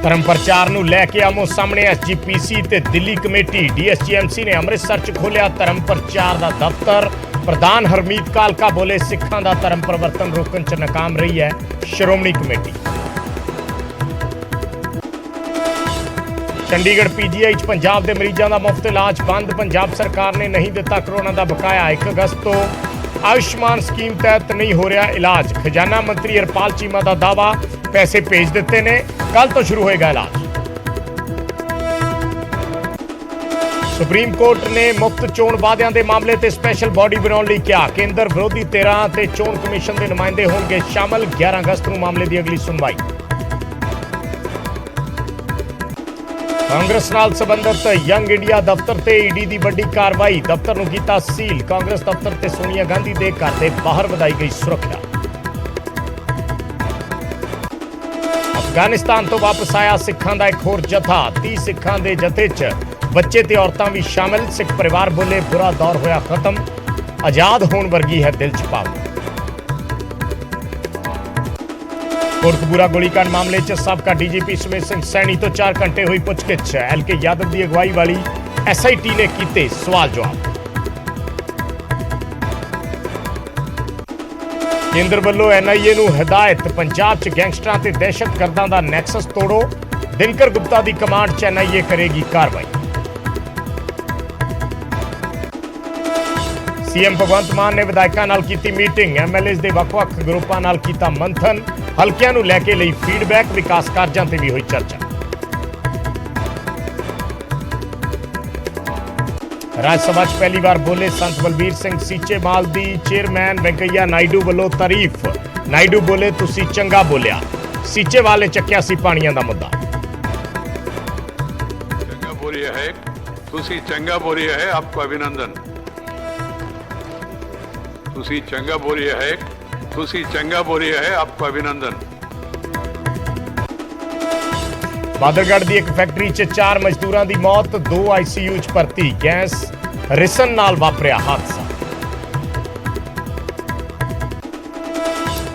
ਧਰਮ ਪ੍ਰਚਾਰ ਨੂੰ ਲੈ ਕੇ ਆਮੋ ਸਾਹਮਣੇ ਐਸਜੀਪੀਸੀ ਤੇ ਦਿੱਲੀ ਕਮੇਟੀ। ਡੀਐਸਜੀਐਮਸੀ ਨੇ ਅੰਮ੍ਰਿਤਸਰ 'ਚ ਖੋਲ੍ਹਿਆ ਧਰਮ ਪ੍ਰਚਾਰ ਦਾ ਦਫ਼ਤਰ। ਪ੍ਰਧਾਨ ਹਰਮੀਤ ਕਾਲਕਾ ਬੋਲੇ, ਸਿੱਖਾਂ ਦਾ ਧਰਮ ਪਰਿਵਰਤਨ ਰੋਕਣ 'ਚ ਨਾਕਾਮ ਰਹੀ ਹੈ ਸ਼੍ਰੋਮਣੀ ਕਮੇਟੀ। ਚੰਡੀਗੜ੍ਹ ਪੀਜੀਆਈ 'ਚ ਪੰਜਾਬ ਦੇ ਮਰੀਜ਼ਾਂ ਦਾ ਮੁਫਤ ਇਲਾਜ ਬੰਦ। ਪੰਜਾਬ ਸਰਕਾਰ ਨੇ ਨਹੀਂ ਦਿੱਤਾ ਕਰੋਨਾ ਦਾ ਬਕਾਇਆ। 1 ਅਗਸਤ ਤੋਂ ਆਯੁਸ਼ਮਾਨ ਸਕੀਮ ਤਹਿਤ ਨਹੀਂ ਹੋ ਰਿਹਾ ਇਲਾਜ। ਖਜ਼ਾਨਾ ਮੰਤਰੀ ਹਰਪਾਲ ਚੀਮਾ ਦਾ ਦਾਅਵਾ, ਪੈਸੇ ਭੇਜ ਦਿੱਤੇ ਨੇ, ਕੱਲ ਤੋਂ ਸ਼ੁਰੂ ਹੋਏਗਾ ਇਲਾਜ। ਸੁਪਰੀਮ ਕੋਰਟ ਨੇ ਮੁਫਤ ਚੋਣ ਵਾਅਦਿਆਂ ਦੇ ਮਾਮਲੇ ਤੇ ਸਪੈਸ਼ਲ ਬਾਡੀ ਬਣਾਉਣ ਲਈ ਕਿਹਾ। ਕੇਂਦਰ ਵਿਰੋਧੀ ਧਿਰਾਂ ਤੇ ਚੋਣ ਕਮਿਸ਼ਨ ਦੇ ਨੁਮਾਇੰਦੇ ਹੋਣਗੇ ਸ਼ਾਮਲ। 11 ਅਗਸਤ ਨੂੰ ਮਾਮਲੇ ਦੀ ਅਗਲੀ ਸੁਣਵਾਈ। ਕਾਂਗਰਸ ਨਾਲ ਸੰਬੰਧਿਤ ਯੰਗ ਇੰਡੀਆ ਦਫ਼ਤਰ ਤੇ ਈਡੀ ਦੀ ਵੱਡੀ ਕਾਰਵਾਈ। ਦਫ਼ਤਰ ਨੂੰ ਕੀਤਾ ਸੀਲ। ਕਾਂਗਰਸ ਦਫ਼ਤਰ ਤੇ ਸੋਨੀਆ ਗਾਂਧੀ ਦੇ ਘਰ ਦੇ ਬਾਹਰ ਵਧਾਈ ਗਈ ਸੁਰੱਖਿਆ। ਅਫਗਾਨਿਸਤਾਨ ਤੋਂ ਵਾਪਸ ਆਇਆ ਸਿੱਖਾਂ ਦਾ ਇੱਕ ਹੋਰ ਜਥਾ। 30 ਸਿੱਖਾਂ ਦੇ ਜਥੇ 'ਚ ਬੱਚੇ ਤੇ ਔਰਤਾਂ ਵੀ ਸ਼ਾਮਿਲ। ਸਿੱਖ ਪਰਿਵਾਰ ਬੋਲੇ, ਬੁਰਾ ਦੌਰ ਹੋਇਆ ਖਤਮ, ਆਜ਼ਾਦ ਹੋਣ ਵਰਗੀ ਹੈ ਦਿਲ 'ਚ ਭਾਵਨਾ। ਕੋਟਕਪੂਰਾ ਗੋਲੀकांड ਮਾਮਲੇ 'ਚ ਸਾਬਕਾ ਡੀਜੀਪੀ ਸੁਮੇਧ ਸਿੰਘ ਸੈਣੀ ਤੋਂ 4 ਘੰਟੇ ਹੋਈ ਪੁੱਛਗਿੱਛ। ਐਲਕੇ ਯਾਦਵ ਦੀ ਅਗਵਾਈ ਵਾਲੀ ਐਸਆਈਟੀ ਨੇ ਕੀਤੇ ਸਵਾਲ ਜਵਾਬ। ਕੇਂਦਰ ਵੱਲੋਂ ਐਨਆਈਏ ਨੂੰ ਹਦਾਇਤ, ਪੰਜਾਬ 'ਚ ਗੈਂਗਸਟਰਾਂ ਤੇ ਦਹਿਸ਼ਤਗਰਦਾਂ ਦਾ ਨੈਕਸਸ ਤੋੜੋ। ਦਿਨਕਰ ਗੁਪਤਾ ਦੀ ਕਮਾਂਡ 'ਚ ਐਨਆਈਏ ਕਰੇਗੀ ਕਾਰਵਾਈ। ਸੀਐਮ ਭਗਵੰਤ ਮਾਨ ਨੇ ਵਿਧਾਇਕਾਂ ਨਾਲ ਕੀਤੀ ਮੀਟਿੰਗ। ਐਮਐਲਏਜ਼ ਦੇ ਵੱਖ-ਵੱਖ ਗਰੁੱਪਾਂ ਨਾਲ ਕੀਤਾ ਮੰਥਨ। ਹਲਕਿਆਂ ਨੂੰ ਲੈ ਕੇ ਲਈ ਫੀਡਬੈਕ। ਵਿਕਾਸ ਕਾਰਜਾਂ ਤੇ ਵੀ ਹੋਈ ਚਰਚਾ। ਰਾਜ ਸਭਾ 'ਚ ਪਹਿਲੀ ਵਾਰ ਬੋਲੇ ਸੰਤ ਬਲਬੀਰ ਸਿੰਘ ਸੀਚੇਵਾਲ ਦੀ। ਚੇਅਰਮੈਨ ਵੈਂਕਈਆ ਨਾਇਡੂ ਵੱਲੋਂ ਤਾਰੀਫ। ਨਾਇਡੂ ਬੋਲੇ, ਤੁਸੀਂ ਚੰਗਾ ਬੋਲਿਆ। ਸੀਚੇਵਾਲ ਨੇ ਚੱਕਿਆ ਸੀ ਪਾਣੀਆਂ ਦਾ ਮੁੱਦਾ। चंगा बोल रही है, तुसी चंगा बोल रही है, आपको अभिनंदन। तुसी चंगा बोल रही है, तुसी चंगा बोल रही है, आपको अभिनंदन। ਬਾਦਰਗੜ੍ਹ ਦੀ ਇੱਕ ਫੈਕਟਰੀ 'ਚ 4 ਮਜ਼ਦੂਰਾਂ ਦੀ ਮੌਤ, 2 ਆਈਸੀਯੂ 'ਚ ਭਰਤੀ। ਗੈਸ ਰਿਸਣ ਨਾਲ ਵਾਪਰਿਆ ਹਾਦਸਾ।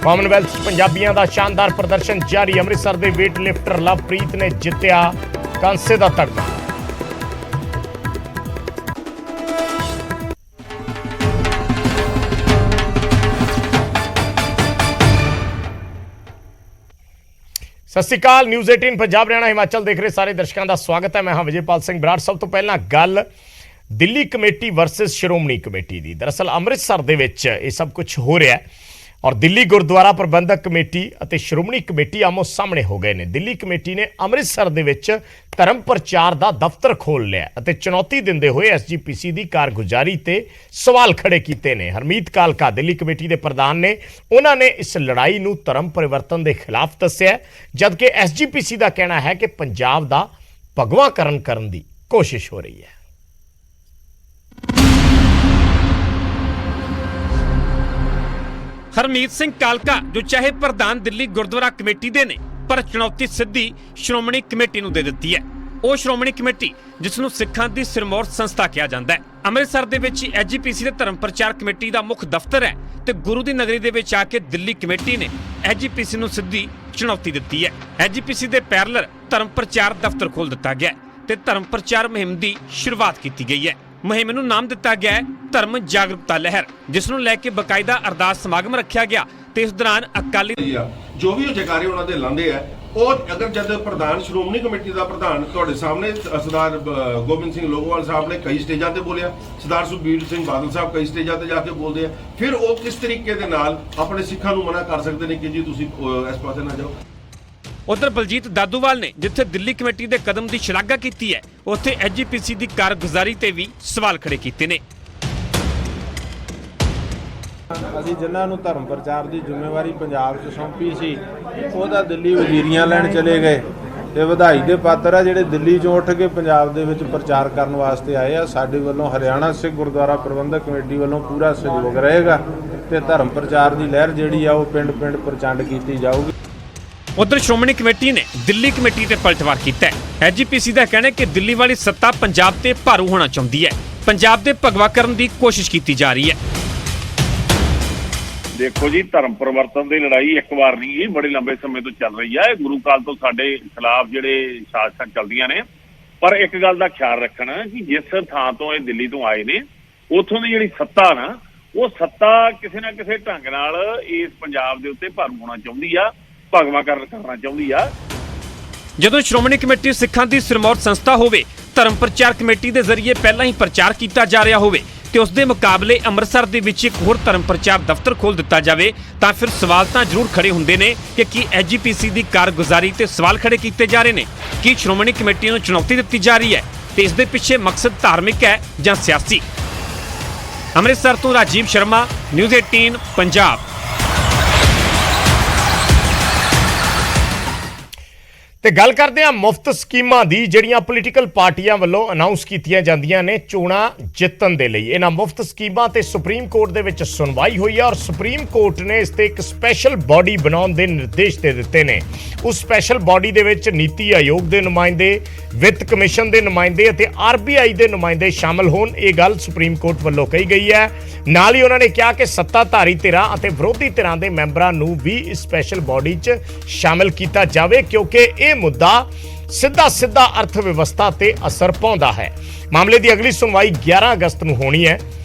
ਕਾਮਨਵੈਲਥ 'ਚ ਪੰਜਾਬੀਆਂ ਦਾ ਸ਼ਾਨਦਾਰ ਪ੍ਰਦਰਸ਼ਨ ਜਾਰੀ। ਅੰਮ੍ਰਿਤਸਰ ਦੇ ਵੇਟ ਲਿਫਟਰ ਲਵਪ੍ਰੀਤ ਨੇ ਜਿੱਤਿਆ ਕਾਂਸੇ ਦਾ ਤਗਮਾ। ਸਤਿ ਸ਼੍ਰੀ ਅਕਾਲ। ਨਿਊਜ਼ 18 ਪੰਜਾਬ ਹਰਿਆਣਾ ਹਿਮਾਚਲ ਦੇਖ ਰਹੇ ਸਾਰੇ ਦਰਸ਼ਕਾਂ ਦਾ ਸਵਾਗਤ ਹੈ। ਮੈਂ ਹਾਂ ਵਿਜੇਪਾਲ ਸਿੰਘ ਬਰਾੜ। ਸਭ ਤੋਂ ਪਹਿਲਾਂ ਗੱਲ Delhi committee versus Shiromani committee ਦੀ। ਦਰਅਸਲ ਅੰਮ੍ਰਿਤਸਰ ਦੇ ਵਿੱਚ ਇਹ ਸਭ ਕੁਝ ਹੋ ਰਿਹਾ ਹੈ ਔਰ ਦਿੱਲੀ ਗੁਰਦੁਆਰਾ ਪ੍ਰਬੰਧਕ ਕਮੇਟੀ ਅਤੇ ਸ਼੍ਰੋਮਣੀ ਕਮੇਟੀ ਆਮੋ ਸਾਹਮਣੇ ਹੋ ਗਏ ਨੇ। ਦਿੱਲੀ ਕਮੇਟੀ ਨੇ ਅੰਮ੍ਰਿਤਸਰ ਦੇ ਵਿੱਚ ਧਰਮ ਪ੍ਰਚਾਰ ਦਾ ਦਫ਼ਤਰ ਖੋਲ੍ਹ ਲਿਆ ਅਤੇ ਚੁਣੌਤੀ ਦਿੰਦੇ ਹੋਏ ਐਸਜੀਪੀਸੀ ਦੀ ਕਾਰਗੁਜ਼ਾਰੀ ਤੇ ਸਵਾਲ ਖੜੇ ਕੀਤੇ ਨੇ। ਹਰਮੀਤ ਕਾਲਕਾ ਦਿੱਲੀ ਕਮੇਟੀ ਦੇ ਪ੍ਰਧਾਨ ਨੇ। ਉਹਨਾਂ ਨੇ ਇਸ ਲੜਾਈ ਨੂੰ ਧਰਮ ਪਰਿਵਰਤਨ ਦੇ ਖਿਲਾਫ ਦੱਸਿਆ, ਜਦਕਿ ਐਸਜੀਪੀਸੀ ਦਾ ਕਹਿਣਾ ਹੈ ਕਿ ਪੰਜਾਬ ਦਾ ਭਗਵਾਂਕਰਨ ਕਰਨ ਦੀ ਕੋਸ਼ਿਸ਼ ਹੋ ਰਹੀ ਹੈ। ਹਰਮੀਤ ਸਿੰਘ ਕਾਲਕਾ ਜੋ ਚਾਹੇ ਪ੍ਰਧਾਨ ਦਿੱਲੀ ਗੁਰਦੁਆਰਾ ਕਮੇਟੀ ਦੇ ਨੇ, ਪਰ ਚੁਣੌਤੀ ਸਿੱਧੀ ਸ਼੍ਰੋਮਣੀ ਕਮੇਟੀ ਨੂੰ ਦੇ ਦਿੱਤੀ ਹੈ। ਉਹ ਸ਼੍ਰੋਮਣੀ ਕਮੇਟੀ ਜਿਸ ਨੂੰ ਸਿੱਖਾਂ ਦੀ ਸਿਰਮੌਰ ਸੰਸਥਾ ਕਿਹਾ ਜਾਂਦਾ ਹੈ। ਅੰਮ੍ਰਿਤਸਰ ਦੇ ਵਿੱਚ ਐਸਜੀਪੀਸੀ ਦੇ ਧਰਮ ਪ੍ਰਚਾਰ ਕਮੇਟੀ ਦਾ ਮੁੱਖ ਦਫ਼ਤਰ ਹੈ ਤੇ ਗੁਰੂ ਦੀ ਨਗਰੀ ਦੇ ਵਿੱਚ ਆ ਕੇ ਦਿੱਲੀ ਕਮੇਟੀ ਨੇ ਐਸਜੀਪੀਸੀ ਨੂੰ ਸਿੱਧੀ ਚੁਣੌਤੀ ਦਿੱਤੀ ਹੈ। ਐਸਜੀਪੀਸੀ ਦੇ ਪੈਰਲਰ ਧਰਮ ਪ੍ਰਚਾਰ ਦਫ਼ਤਰ ਖੋਲ੍ਹ ਦਿੱਤਾ ਗਿਆ ਤੇ ਧਰਮ ਪ੍ਰਚਾਰ ਮੁਹਿੰਮ ਦੀ ਸ਼ੁਰੂਆਤ ਕੀਤੀ ਗਈ ਹੈ। ਮੁਹਿੰਮ ਨੂੰ ਨਾਮ ਦਿੱਤਾ ਗਿਆ ਹੈ ਧਰਮ ਜਾਗਰੂਕਤਾ ਲਹਿਰ, ਜਿਸ ਨੂੰ ਲੈ ਕੇ ਬਕਾਇਦਾ ਅਰਦਾਸ ਸਮਾਗਮ ਰੱਖਿਆ ਗਿਆ ਤੇ ਇਸ ਦੌਰਾਨ ਅਕਾਲੀ ਜੋ ਵੀ ਉਹ ਜਕਾਰੇ ਉਹਨਾਂ ਦੇ ਲਾਉਂਦੇ ਆ, ਉਹ ਅਗਰ ਜਦ ਪ੍ਰਧਾਨ ਸ਼੍ਰੋਮਣੀ ਕਮੇਟੀ ਦਾ ਪ੍ਰਧਾਨ ਤੁਹਾਡੇ ਸਾਹਮਣੇ ਸਰਦਾਰ ਗੋਬਿੰਦ ਸਿੰਘ ਲੋਗੋਵਾਲ ਸਾਹਿਬ ਨੇ ਕਈ ਸਟੇਜਾਂ ਤੇ ਬੋਲਿਆ, ਸਰਦਾਰ ਸੁਖਬੀਰ ਸਿੰਘ ਬਾਦਲ ਸਾਹਿਬ ਕਈ ਸਟੇਜਾਂ ਤੇ ਜਾ ਕੇ ਬੋਲਦੇ ਆ, ਫਿਰ ਉਹ ਕਿਸ ਤਰੀਕੇ ਦੇ ਨਾਲ ਆਪਣੇ ਸਿੱਖਾਂ ਨੂੰ ਮਨਾ ਕਰ ਸਕਦੇ ਨੇ ਕਿ ਜੀ ਤੁਸੀਂ ਇਸ ਪਾਸੇ ਨਾ ਜਾਓ। ਉਧਰ ਬਲਜੀਤ ਦਾਦੂਵਾਲ ਨੇ ਜਿੱਥੇ ਦਿੱਲੀ ਕਮੇਟੀ ਦੇ ਕਦਮ ਦੀ ਸ਼ਲਾਘਾ ਕੀਤੀ ਹੈ, ਉੱਥੇ ਐਸਜੀਪੀਸੀ ਦੀ ਕਾਰਗੁਜ਼ਾਰੀ ਤੇ ਵੀ ਸਵਾਲ ਖੜੇ ਕੀਤੇ ਨੇ। ਅਸੀਂ ਜਿਨ੍ਹਾਂ ਨੂੰ ਧਰਮ ਪ੍ਰਚਾਰ ਦੀ ਜ਼ਿੰਮੇਵਾਰੀ ਪੰਜਾਬ 'ਚ ਸੌਂਪੀ ਸੀ, ਉਹ ਤਾਂ ਦਿੱਲੀ ਵਜ਼ੀਰੀਆਂ ਲੈਣ ਚਲੇ ਗਏ ਤੇ ਵਧਾਈ ਦੇ ਪਾਤਰ ਆ ਜਿਹੜੇ ਦਿੱਲੀ 'ਚੋਂ ਉੱਠ ਕੇ ਪੰਜਾਬ ਦੇ ਵਿੱਚ ਪ੍ਰਚਾਰ ਕਰਨ ਵਾਸਤੇ ਆਏ ਆ। ਸਾਡੇ ਵੱਲੋਂ ਹਰਿਆਣਾ ਸਿੱਖ ਗੁਰਦੁਆਰਾ ਪ੍ਰਬੰਧਕ ਕਮੇਟੀ ਵੱਲੋਂ ਪੂਰਾ ਸਹਿਯੋਗ ਰਹੇਗਾ ਤੇ ਧਰਮ ਪ੍ਰਚਾਰ ਦੀ ਲਹਿਰ ਜਿਹੜੀ ਆ ਉਹ ਪਿੰਡ-ਪਿੰਡ ਪ੍ਰਚੰਡ ਕੀਤੀ ਜਾਊਗੀ। ਉਧਰ ਸ਼੍ਰੋਮਣੀ ਕਮੇਟੀ ਨੇ ਦਿੱਲੀ ਕਮੇਟੀ ਤੇ ਪਲਟਵਾਰ ਕੀਤਾ ਹੈ। ਐਸਜੀਪੀਸੀ ਦਾ ਕਹਿਣਾ ਹੈ ਕਿ ਦਿੱਲੀ ਵਾਲੀ ਸੱਤਾ ਪੰਜਾਬ ਤੇ ਭਾਰੂ ਹੋਣਾ ਚਾਹੁੰਦੀ ਹੈ। ਪੰਜਾਬ ਦੇ ਭਗਵਾ ਕਰਨ ਦੀ ਕੋਸ਼ਿਸ਼ ਕੀਤੀ ਜਾ ਰਹੀ ਹੈ। ਦੇਖੋ ਜੀ, ਧਰਮ ਪਰਿਵਰਤਨ ਦੀ ਲੜਾਈ ਇੱਕ ਵਾਰ ਨਹੀਂ ਜੀ, ਬੜੇ ਲੰਬੇ ਸਮੇਂ ਤੋਂ ਚੱਲ ਰਹੀ ਹੈ। ਗੁਰੂ ਕਾਲ ਤੋਂ ਸਾਡੇ ਖਿਲਾਫ ਜਿਹੜੇ ਸਾਜ਼ਿਸ਼ਾਂ ਚੱਲਦੀਆਂ ਨੇ, ਪਰ ਇੱਕ ਗੱਲ ਦਾ ਖਿਆਲ ਰੱਖਣਾ ਕਿ ਜਿਸ ਥਾਂ ਤੋਂ ਇਹ ਦਿੱਲੀ ਤੋਂ ਆਏ ਨੇ, ਉੱਥੋਂ ਦੀ ਜਿਹੜੀ ਸੱਤਾ ਨਾ, ਉਹ ਸੱਤਾ ਕਿਸੇ ਨਾ ਕਿਸੇ ਢੰਗ ਨਾਲ ਇਸ ਪੰਜਾਬ ਦੇ ਉੱਤੇ ਭਰਮ ਹੋਣਾ ਚਾਹੁੰਦੀ ਆ, ਭਗਵਾ ਕਰਨਾ ਚਾਹੁੰਦੀ ਆ। ਜਦੋਂ ਸ਼੍ਰੋਮਣੀ ਕਮੇਟੀ ਸਿੱਖਾਂ ਦੀ ਸਿਰਮੌਰ ਸੰਸਥਾ ਹੋਵੇ, ਧਰਮ ਪ੍ਰਚਾਰ ਕਮੇਟੀ ਦੇ ਜ਼ਰੀਏ ਪਹਿਲਾਂ ਹੀ ਪ੍ਰਚਾਰ ਕੀਤਾ ਜਾ ਰਿਹਾ ਹੋਵੇ ਤੇ ਉਸ ਦੇ ਮੁਕਾਬਲੇ ਅੰਮ੍ਰਿਤਸਰ ਦੇ ਵਿੱਚ ਇੱਕ ਹੋਰ ਧਰਮ ਪ੍ਰਚਾਰ ਦਫ਼ਤਰ ਖੋਲ੍ਹ ਦਿੱਤਾ ਜਾਵੇ, ਤਾਂ ਫਿਰ ਸਵਾਲ ਤਾਂ ਜ਼ਰੂਰ ਖੜੇ ਹੁੰਦੇ ਨੇ ਕਿ ਕੀ ਐਸਜੀਪੀਸੀ ਦੀ ਕਾਰਗੁਜ਼ਾਰੀ ਤੇ ਸਵਾਲ ਖੜੇ ਕੀਤੇ ਜਾ ਰਹੇ ਨੇ। ਕੀ ਸ਼੍ਰੋਮਣੀ ਕਮੇਟੀ ਨੂੰ ਚੁਣੌਤੀ ਦਿੱਤੀ ਜਾ ਰਹੀ ਹੈ ਤੇ ਇਸ ਦੇ ਪਿੱਛੇ ਮਕਸਦ ਧਾਰਮਿਕ ਹੈ ਜਾਂ ਸਿਆਸੀ? ਅੰਮ੍ਰਿਤਸਰ ਤੋਂ ਰਾਜੀਵ ਸ਼ਰਮਾ, ਨਿਊਜ਼ 18 ਪੰਜਾਬ। ਤੇ ਗੱਲ ਕਰਦੇ ਹਾਂ ਮੁਫਤ ਸਕੀਮਾਂ ਦੀ, ਜਿਹੜੀਆਂ ਪੋਲੀਟੀਕਲ ਪਾਰਟੀਆਂ ਵੱਲੋਂ ਅਨਾਉਂਸ ਕੀਤੀਆਂ ਜਾਂਦੀਆਂ ਨੇ ਚੋਣਾਂ ਜਿੱਤਣ ਦੇ ਲਈ। ਇਹਨਾਂ ਮੁਫਤ ਸਕੀਮਾਂ ਤੇ ਸੁਪਰੀਮ ਕੋਰਟ ਦੇ ਵਿੱਚ ਸੁਣਵਾਈ ਹੋਈ ਹੈ ਔਰ ਸੁਪਰੀਮ ਕੋਰਟ ਨੇ ਇਸ ਤੇ ਇੱਕ ਸਪੈਸ਼ਲ ਬਾਡੀ ਬਣਾਉਣ ਦੇ ਨਿਰਦੇਸ਼ ਦੇ ਦਿੱਤੇ ਨੇ। ਉਸ ਸਪੈਸ਼ਲ ਬਾਡੀ ਦੇ ਵਿੱਚ ਨੀਤੀ ਆਯੋਗ ਦੇ ਨੁਮਾਇੰਦੇ, ਵਿੱਤ ਕਮਿਸ਼ਨ ਦੇ ਨੁਮਾਇੰਦੇ ਅਤੇ ਆਰਬੀਆਈ ਦੇ ਨੁਮਾਇੰਦੇ ਸ਼ਾਮਲ ਹੋਣ, ਇਹ ਗੱਲ ਸੁਪਰੀਮ ਕੋਰਟ ਵੱਲੋਂ ਕਹੀ ਗਈ ਹੈ। ਨਾਲ ਹੀ ਉਹਨਾਂ ਨੇ ਕਿਹਾ ਕਿ ਸੱਤਾਧਾਰੀ ਧਿਰਾਂ ਅਤੇ ਵਿਰੋਧੀ ਧਿਰਾਂ ਦੇ ਮੈਂਬਰਾਂ ਨੂੰ ਵੀ ਇਸ ਸਪੈਸ਼ਲ ਬਾਡੀ 'ਚ ਸ਼ਾਮਲ ਕੀਤਾ ਜਾਵੇ, ਕਿਉਂਕਿ ਇਹ ਮੁੱਦਾ ਸਿੱਧਾ ਅਰਥ ਵਿਵਸਥਾ ਤੇ ਅਸਰ ਪਾਉਂਦਾ ਹੈ। ਮਾਮਲੇ ਦੀ ਅਗਲੀ ਸੁਣਵਾਈ 11 ਅਗਸਤ ਨੂੰ ਹੋਣੀ ਹੈ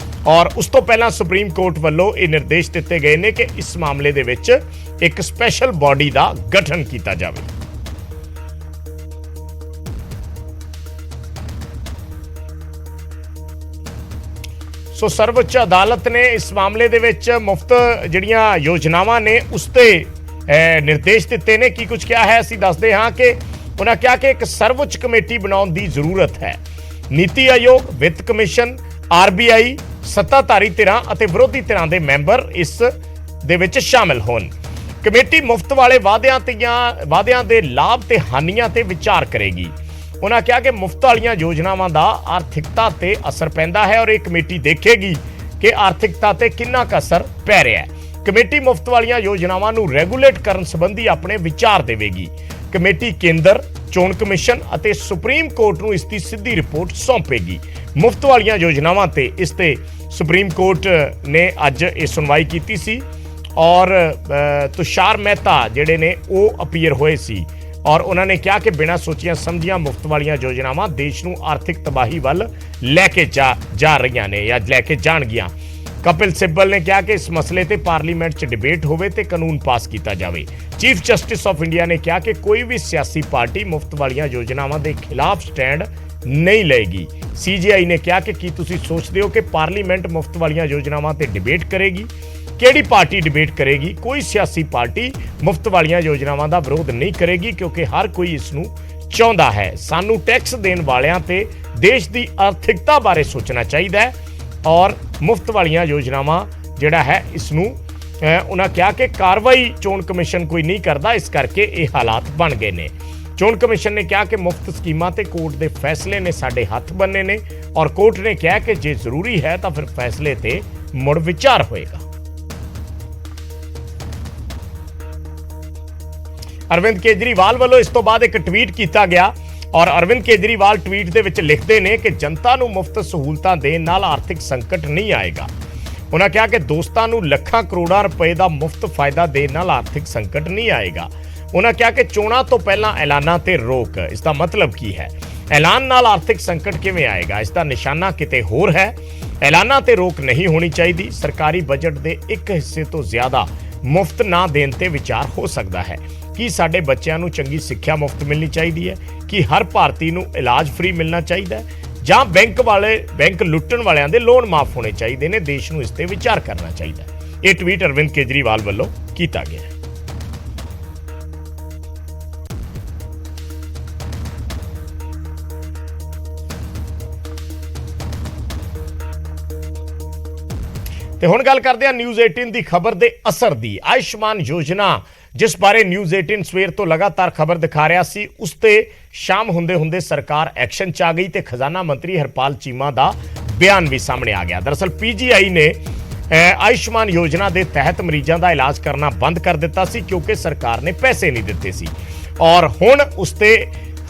ਔਰ ਉਸ ਤੋਂ ਪਹਿਲਾਂ ਸੁਪਰੀਮ ਕੋਰਟ ਵੱਲੋਂ ਇਹ ਨਿਰਦੇਸ਼ ਦਿੱਤੇ ਗਏ ਨੇ ਕਿ ਇਸ ਮਾਮਲੇ ਦੇ ਵਿੱਚ ਇੱਕ ਸਪੈਸ਼ਲ ਬਾਡੀ ਦਾ ਗਠਨ ਕੀਤਾ ਜਾਵੇ। ਸੋ ਸਰਵਉੱਚ ਅਦਾਲਤ ਨੇ ਇਸ ਮਾਮਲੇ ਦੇ ਵਿੱਚ ਮੁਫਤ ਜਿਹੜੀਆਂ ਯੋਜਨਾਵਾਂ ਨੇ ਉਸ ਤੇ ਨਿਰਦੇਸ਼ ਦਿੱਤੇ ਨੇ। ਕੀ ਕੁਝ ਕਿਹਾ ਹੈ ਅਸੀਂ ਦੱਸਦੇ ਹਾਂ ਕਿ ਉਹਨਾਂ ਕਿਹਾ ਕਿ ਇੱਕ ਸਰਵਉੱਚ ਕਮੇਟੀ ਬਣਾਉਣ ਦੀ ਜ਼ਰੂਰਤ ਹੈ। ਨੀਤੀ ਆਯੋਗ, ਵਿੱਤ ਕਮਿਸ਼ਨ, ਆਰਬੀਆਈ, ਸੱਤਾਧਾਰੀ ਧਿਰਾਂ ਅਤੇ ਵਿਰੋਧੀ ਧਿਰਾਂ ਦੇ ਮੈਂਬਰ ਇਸ ਦੇ ਵਿੱਚ ਸ਼ਾਮਲ ਹੋਣ। ਕਮੇਟੀ ਮੁਫਤ ਵਾਲੇ ਵਾਅਦਿਆਂ ਦੇ ਲਾਭ ਤੇ ਹਾਨੀਆਂ ਤੇ ਵਿਚਾਰ ਕਰੇਗੀ। ਉਹਨਾਂ ਕਿਹਾ ਕਿ ਮੁਫਤ ਵਾਲੀਆਂ ਯੋਜਨਾਵਾਂ ਦਾ ਆਰਥਿਕਤਾ ਤੇ ਅਸਰ ਪੈਂਦਾ ਹੈ ਔਰ ਇਹ ਕਮੇਟੀ ਦੇਖੇਗੀ ਕਿ ਆਰਥਿਕਤਾ ਤੇ ਕਿੰਨਾ ਕੁ ਅਸਰ ਪੈ ਰਿਹਾ ਹੈ। ਕਮੇਟੀ ਮੁਫਤ ਵਾਲੀਆਂ ਯੋਜਨਾਵਾਂ ਨੂੰ ਰੈਗੂਲੇਟ ਕਰਨ ਸੰਬੰਧੀ ਆਪਣੇ ਵਿਚਾਰ ਦੇਵੇਗੀ। ਕਮੇਟੀ ਕੇਂਦਰ, ਚੋਣ ਕਮਿਸ਼ਨ ਅਤੇ ਸੁਪਰੀਮ ਕੋਰਟ ਨੂੰ ਇਸ ਦੀ ਸਿੱਧੀ ਰਿਪੋਰਟ ਸੌਂਪੇਗੀ। ਮੁਫਤ ਵਾਲੀਆਂ ਯੋਜਨਾਵਾਂ ਤੇ ਇਸ ਤੇ ਸੁਪਰੀਮ ਕੋਰਟ ਨੇ ਅੱਜ ਇਹ ਸੁਣਵਾਈ ਕੀਤੀ ਸੀ ਔਰ ਤੁਸ਼ਾਰ ਮਹਿਤਾ ਜਿਹੜੇ ਨੇ ਉਹ ਅਪੀਅਰ ਹੋਏ ਸੀ ਔਰ ਉਹਨਾਂ ਨੇ ਕਿਹਾ ਕਿ ਬਿਨਾਂ ਸੋਚੀਆਂ ਸਮਝੀਆਂ ਮੁਫਤ ਵਾਲੀਆਂ ਯੋਜਨਾਵਾਂ ਦੇਸ਼ ਨੂੰ ਆਰਥਿਕ ਤਬਾਹੀ ਵੱਲ ਲੈ ਕੇ ਜਾ ਰਹੀਆਂ ਨੇ ਜਾਂ ਲੈ ਕੇ ਜਾਣਗੀਆਂ। ਕਪਿਲ ਸਿੱਬਲ ਨੇ ਕਿਹਾ ਕਿ ਇਸ ਮਸਲੇ ਤੇ ਪਾਰਲੀਮੈਂਟ 'ਚ ਡਿਬੇਟ ਹੋਵੇ ਤੇ ਕਾਨੂੰਨ ਪਾਸ ਕੀਤਾ ਜਾਵੇ। ਚੀਫ ਜਸਟਿਸ ਆਫ ਇੰਡੀਆ ਨੇ ਕਿਹਾ ਕਿ ਕੋਈ ਵੀ ਸਿਆਸੀ ਪਾਰਟੀ ਮੁਫਤ ਵਾਲੀਆਂ ਯੋਜਨਾਵਾਂ ਦੇ ਖਿਲਾਫ ਸਟੈਂਡ ਨਹੀਂ ਲਏਗੀ। ਸੀਜੀਆਈ ਨੇ ਕਿਹਾ ਕਿ ਕੀ ਤੁਸੀਂ ਸੋਚਦੇ ਹੋ ਕਿ ਪਾਰਲੀਮੈਂਟ ਮੁਫਤ ਵਾਲੀਆਂ ਯੋਜਨਾਵਾਂ ਤੇ ਡਿਬੇਟ ਕਰੇਗੀ? ਕਿਹੜੀ ਪਾਰਟੀ ਡਿਬੇਟ ਕਰੇਗੀ? ਕੋਈ ਸਿਆਸੀ ਪਾਰਟੀ ਮੁਫਤ ਵਾਲੀਆਂ ਯੋਜਨਾਵਾਂ ਦਾ ਵਿਰੋਧ ਨਹੀਂ ਕਰੇਗੀ ਕਿਉਂਕਿ ਹਰ ਕੋਈ ਇਸ ਨੂੰ ਚਾਹੁੰਦਾ ਹੈ। ਸਾਨੂੰ ਟੈਕਸ ਦੇਣ ਵਾਲਿਆਂ ਤੇ ਦੇਸ਼ ਦੀ ਆਰਥਿਕਤਾ ਬਾਰੇ ਸੋਚਣਾ ਚਾਹੀਦਾ ਹੈ ਔਰ ਮੁਫਤ ਵਾਲੀਆਂ ਯੋਜਨਾਵਾਂ ਜਿਹੜਾ ਹੈ ਇਸ ਨੂੰ ਉਹਨਾਂ ਕਿਹਾ ਕਿ ਕਾਰਵਾਈ ਚੋਣ ਕਮਿਸ਼ਨ ਕੋਈ ਨਹੀਂ ਕਰਦਾ, ਇਸ ਕਰਕੇ ਇਹ ਹਾਲਾਤ ਬਣ ਗਏ ਨੇ। ਚੋਣ ਕਮਿਸ਼ਨ ਨੇ ਕਿਹਾ ਕਿ ਮੁਫਤ ਸਕੀਮਾਂ ਤੇ ਕੋਰਟ ਦੇ ਫੈਸਲੇ ਨੇ ਸਾਡੇ ਹੱਥ ਬੰਨੇ ਨੇ ਔਰ ਕੋਰਟ ਨੇ ਕਿਹਾ ਕਿ ਜੇ ਜ਼ਰੂਰੀ ਹੈ ਤਾਂ ਫਿਰ ਫੈਸਲੇ ਤੇ ਮੁੜ ਵਿਚਾਰ ਹੋਏਗਾ। ਅਰਵਿੰਦ ਕੇਜਰੀਵਾਲ ਵੱਲੋਂ ਇਸ ਤੋਂ ਬਾਅਦ ਇੱਕ ਟਵੀਟ ਕੀਤਾ ਗਿਆ ਔਰ ਅਰਵਿੰਦ ਕੇਜਰੀਵਾਲ ਟਵੀਟ ਦੇ ਵਿੱਚ ਲਿਖਦੇ ਨੇ ਕਿ ਜਨਤਾ ਨੂੰ ਮੁਫਤ ਸਹੂਲਤਾਂ ਦੇਣ ਨਾਲ ਆਰਥਿਕ ਸੰਕਟ ਨਹੀਂ ਆਏਗਾ। ਉਹਨਾਂ ਕਿਹਾ ਕਿ ਦੋਸਤਾਂ ਨੂੰ ਲੱਖਾਂ ਕਰੋੜਾਂ ਰੁਪਏ ਦਾ ਮੁਫਤ ਫਾਇਦਾ ਦੇਣ ਨਾਲ ਆਰਥਿਕ ਸੰਕਟ ਨਹੀਂ ਆਏਗਾ। ਉਹਨਾਂ ਕਿਹਾ ਕਿ ਚੋਣਾਂ ਤੋਂ ਪਹਿਲਾਂ ਐਲਾਨਾਂ ਤੇ ਰੋਕ, ਇਸ ਦਾ ਮਤਲਬ ਕੀ ਹੈ? ਐਲਾਨ ਨਾਲ ਆਰਥਿਕ ਸੰਕਟ ਕਿਵੇਂ ਆਏਗਾ? ਇਸ ਦਾ ਨਿਸ਼ਾਨਾ ਕਿਤੇ ਹੋਰ ਹੈ। ਐਲਾਨਾਂ ਤੇ ਰੋਕ ਨਹੀਂ ਹੋਣੀ ਚਾਹੀਦੀ। ਸਰਕਾਰੀ ਬਜਟ ਦੇ ਇੱਕ ਹਿੱਸੇ ਤੋਂ ਜ਼ਿਆਦਾ ਮੁਫਤ ਨਾ ਦੇਣ ਤੇ ਵਿਚਾਰ ਹੋ ਸਕਦਾ ਹੈ। ਕੀ ਸਾਡੇ ਬੱਚਿਆਂ ਨੂੰ ਚੰਗੀ ਸਿੱਖਿਆ ਮੁਫਤ ਮਿਲਣੀ ਚਾਹੀਦੀ ਹੈ? ਕੀ ਹਰ ਭਾਰਤੀ ਨੂੰ ਇਲਾਜ ਫ੍ਰੀ ਮਿਲਣਾ ਚਾਹੀਦਾ ਹੈ ਜਾਂ ਬੈਂਕ ਲੁੱਟਣ ਵਾਲਿਆਂ ਦੇ ਲੋਨ ਮਾਫ ਹੋਣੇ ਚਾਹੀਦੇ ਨੇ? ਦੇਸ਼ ਨੂੰ ਇਸ ਤੇ ਵਿਚਾਰ ਕਰਨਾ ਚਾਹੀਦਾ ਹੈ। ਇਹ ਟਵੀਟ ਅਰਵਿੰਦ ਕੇਜਰੀਵਾਲ ਵੱਲੋਂ ਕੀਤਾ ਗਿਆ ਹੈ। ਤੇ ਹੁਣ ਗੱਲ ਕਰਦੇ ਹਾਂ ਨਿਊਜ਼ 18 ਦੀ ਖਬਰ ਦੇ ਅਸਰ ਦੀ। ਆਯੁਸ਼ਮਾਨ ਯੋਜਨਾ ਜਿਸ ਬਾਰੇ ਨਿਊਜ਼ 18 ਸਵੇਰ ਤੋਂ ਲਗਾਤਾਰ ਖਬਰ ਦਿਖਾ ਰਿਹਾ ਸੀ, ਉਸ ਤੇ ਸ਼ਾਮ ਹੁੰਦੇ ਸਰਕਾਰ ਐਕਸ਼ਨ 'ਚ ਆ ਗਈ ਤੇ ਖਜ਼ਾਨਾ ਮੰਤਰੀ ਹਰਪਾਲ ਚੀਮਾ ਦਾ ਬਿਆਨ ਵੀ ਸਾਹਮਣੇ ਆ ਗਿਆ। ਦਰਅਸਲ ਪੀਜੀਆਈ ਨੇ ਆਯੁਸ਼ਮਾਨ ਯੋਜਨਾ ਦੇ ਤਹਿਤ ਮਰੀਜ਼ਾਂ ਦਾ ਇਲਾਜ ਕਰਨਾ ਬੰਦ ਕਰ ਦਿੱਤਾ ਸੀ ਕਿਉਂਕਿ ਸਰਕਾਰ ਨੇ ਪੈਸੇ ਨਹੀਂ ਦਿੱਤੇ ਸੀ ਔਰ ਹੁਣ ਉਸ ਤੇ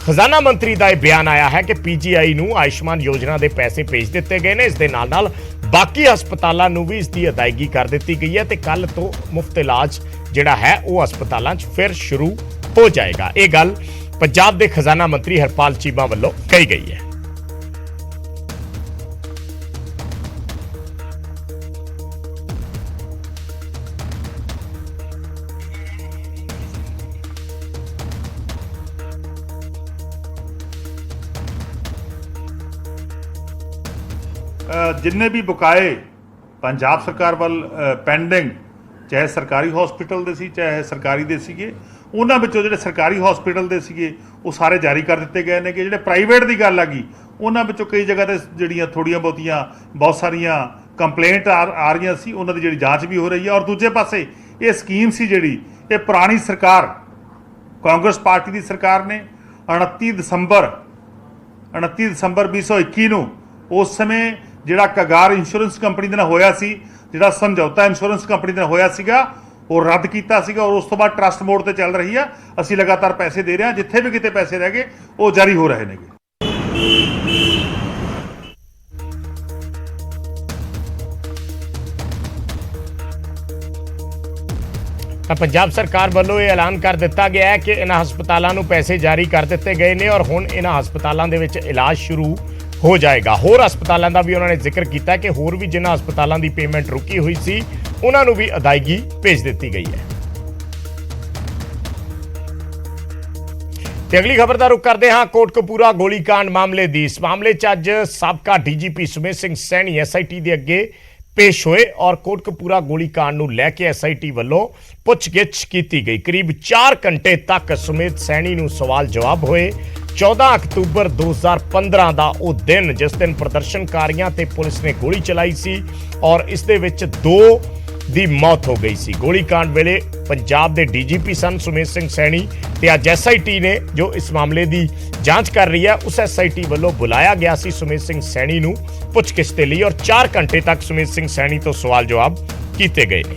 ਖਜ਼ਾਨਾ ਮੰਤਰੀ ਦਾ ਇਹ ਬਿਆਨ ਆਇਆ ਹੈ ਕਿ ਪੀਜੀਆਈ ਨੂੰ ਆਯੁਸ਼ਮਾਨ ਯੋਜਨਾ ਦੇ ਪੈਸੇ ਭੇਜ ਦਿੱਤੇ ਗਏ ਨੇ। ਇਸ ਦੇ ਨਾਲ ਬਾਕੀ ਹਸਪਤਾਲਾਂ ਨੂੰ ਵੀ ਇਸ ਦੀ ਅਦਾਇਗੀ ਕਰ ਦਿੱਤੀ ਗਈ ਹੈ ਤੇ ਕੱਲ ਤੋਂ ਮੁਫਤ ਇਲਾਜ ਜਿਹੜਾ ਹੈ ਉਹ ਹਸਪਤਾਲਾਂ 'ਚ ਫਿਰ ਸ਼ੁਰੂ ਹੋ ਜਾਏਗਾ। ਇਹ ਗੱਲ ਪੰਜਾਬ ਦੇ ਖਜ਼ਾਨਾ ਮੰਤਰੀ ਹਰਪਾਲ ਚੀਮਾ ਵੱਲੋਂ ਕਹੀ ਗਈ ਹੈ। ਜਿੰਨੇ ਵੀ ਬਕਾਏ ਪੰਜਾਬ ਸਰਕਾਰ ਵੱਲ ਪੈਂਡਿੰਗ, ਚਾਹੇ ਸਰਕਾਰੀ ਹਸਪੀਟਲ ਦੇ ਸੀ ਚਾਹੇ ਸਰਕਾਰੀ ਦੇ ਸੀਗੇ, ਉਹਨਾਂ ਵਿੱਚੋਂ ਜਿਹੜੇ ਸਰਕਾਰੀ ਹਸਪੀਟਲ ਦੇ ਸੀਗੇ ਉਹ ਸਾਰੇ ਜਾਰੀ ਕਰ ਦਿੱਤੇ ਗਏ ਨੇ। ਕਿ ਜਿਹੜੇ ਪ੍ਰਾਈਵੇਟ ਦੀ ਗੱਲ ਆ ਗਈ ਉਹਨਾਂ ਵਿੱਚੋਂ ਕਈ ਜਗ੍ਹਾ ਤੇ ਜਿਹੜੀਆਂ ਥੋੜੀਆਂ ਬਹੁਤੀਆਂ ਬਹੁਤ ਸਾਰੀਆਂ ਕੰਪਲੇਂਟ ਆ ਰਹੀਆਂ ਸੀ, ਉਹਨਾਂ ਦੀ ਜਿਹੜੀ ਜਾਂਚ ਵੀ ਹੋ ਰਹੀ ਹੈ। ਔਰ ਦੂਜੇ ਪਾਸੇ ਇਹ ਸਕੀਮ ਸੀ ਜਿਹੜੀ ਇਹ ਪੁਰਾਣੀ ਸਰਕਾਰ ਕਾਂਗਰਸ ਪਾਰਟੀ ਦੀ ਸਰਕਾਰ ਨੇ 29 ਦਸੰਬਰ 2021 ਨੂੰ ਉਸ ਸਮੇਂ ਜਿਹੜਾ ਕਗਾਰ ਇੰਸ਼ੋਰੈਂਸ ਕੰਪਨੀ ਦੇ ਨਾਲ ਹੋਇਆ ਸੀ, ਜਿਹੜਾ ਸਮਝੌਤਾ ਇੰਸ਼ੋਰੈਂਸ ਕੰਪਨੀ ਦੇ ਨਾਲ ਹੋਇਆ ਸੀਗਾ, ਉਹ ਰੱਦ ਕੀਤਾ ਸੀਗਾ। ਔਰ ਉਸ ਤੋਂ ਬਾਅਦ ਟਰਸਟ ਮੋਡ ਤੇ ਚੱਲ ਰਹੀ ਆ। ਅਸੀਂ ਲਗਾਤਾਰ ਪੈਸੇ ਦੇ ਰਹੇ ਹਾਂ, ਜਿੱਥੇ ਵੀ ਕਿਤੇ ਪੈਸੇ ਰਹਿ ਗਏ ਉਹ ਜਾਰੀ ਹੋ ਰਹੇ ਨੇਗੇ। ਤਾਂ ਪੰਜਾਬ ਸਰਕਾਰ ਵੱਲੋਂ ਇਹ ਐਲਾਨ ਕਰ ਦਿੱਤਾ ਗਿਆ ਹੈ ਕਿ ਇਹਨਾਂ ਹਸਪਤਾਲਾਂ ਨੂੰ ਪੈਸੇ ਜਾਰੀ ਕਰ ਦਿੱਤੇ ਗਏ ਨੇ ਔਰ ਹੁਣ ਇਹਨਾਂ ਹਸਪਤਾਲਾਂ ਦੇ ਵਿੱਚ ਇਲਾਜ ਸ਼ੁਰੂ ਹੋ ਜਾਏਗਾ। ਹੋਰ ਹਸਪਤਾਲਾਂ ਦਾ ਵੀ ਉਹਨਾਂ ਨੇ ਜ਼ਿਕਰ ਕੀਤਾ ਕਿ ਹੋਰ ਵੀ ਜਿਨ੍ਹਾਂ ਹਸਪਤਾਲਾਂ ਦੀ ਪੇਮੈਂਟ ਰੁਕੀ ਹੋਈ ਸੀ ਉਹਨਾਂ ਨੂੰ ਵੀ ਅਦਾਇਗੀ ਭੇਜ ਦਿੱਤੀ ਗਈ ਹੈ। ਤੇ ਅਗਲੀ ਖਬਰ ਦਾ ਰੁਖ ਕਰਦੇ ਹਾਂ ਕੋਟਕਪੂਰਾ ਗੋਲੀकांड ਮਾਮਲੇ ਦੀ। ਇਸ ਮਾਮਲੇ 'ਚ ਅੱਜ ਸਾਬਕਾ ਡੀਜੀਪੀ ਸੁਮੇਧ ਸਿੰਘ ਸੈਣੀ ਐਸਆਈਟੀ ਦੇ ਅੱਗੇ ਪੇਸ਼ ਹੋਏ ਔਰ ਕੋਟਕਪੂਰਾ ਗੋਲੀकांड ਨੂੰ ਲੈ ਕੇ ਐਸਆਈਟੀ ਵੱਲੋਂ ਪੁੱਛਗਿੱਛ ਕੀਤੀ ਗਈ। ਕਰੀਬ 4 ਘੰਟੇ ਤੱਕ ਸੁਮੇਧ ਸੈਣੀ ਨੂੰ ਸਵਾਲ ਜਵਾਬ ਹੋਏ। 14 ਅਕਤੂਬਰ 2015 ਦਾ ਉਹ ਦਿਨ ਜਿਸ ਦਿਨ ਪ੍ਰਦਰਸ਼ਨਕਾਰੀਆਂ ਤੇ ਪੁਲਿਸ ਨੇ ਗੋਲੀ ਚਲਾਈ ਸੀ ਔਰ ਇਸ ਦੇ ਵਿੱਚ 2 ਦੀ ਮੌਤ ਹੋ ਗਈ ਸੀ। ਗੋਲੀकांड ਵੇਲੇ ਪੰਜਾਬ ਦੇ ਡੀਜੀਪੀ ਸਨ ਸੁਮੇਧ ਸਿੰਘ ਸੈਣੀ ਤੇ ਅੱਜ ਐਸਆਈਟੀ ਨੇ ਜੋ ਇਸ ਮਾਮਲੇ ਦੀ ਜਾਂਚ ਕਰ ਰਹੀ ਹੈ ਉਸ ਐਸਆਈਟੀ ਵੱਲੋਂ ਬੁਲਾਇਆ ਗਿਆ ਸੀ ਸੁਮੇਧ ਸਿੰਘ ਸੈਣੀ ਨੂੰ ਪੁੱਛਗਿੱਛ ਦੇ ਲਈ ਔਰ 4 ਘੰਟੇ ਤੱਕ ਸੁਮੇਧ ਸਿੰਘ ਸੈਣੀ ਤੋਂ ਸਵਾਲ ਜਵਾਬ ਕੀਤੇ ਗਏ ਨੇ।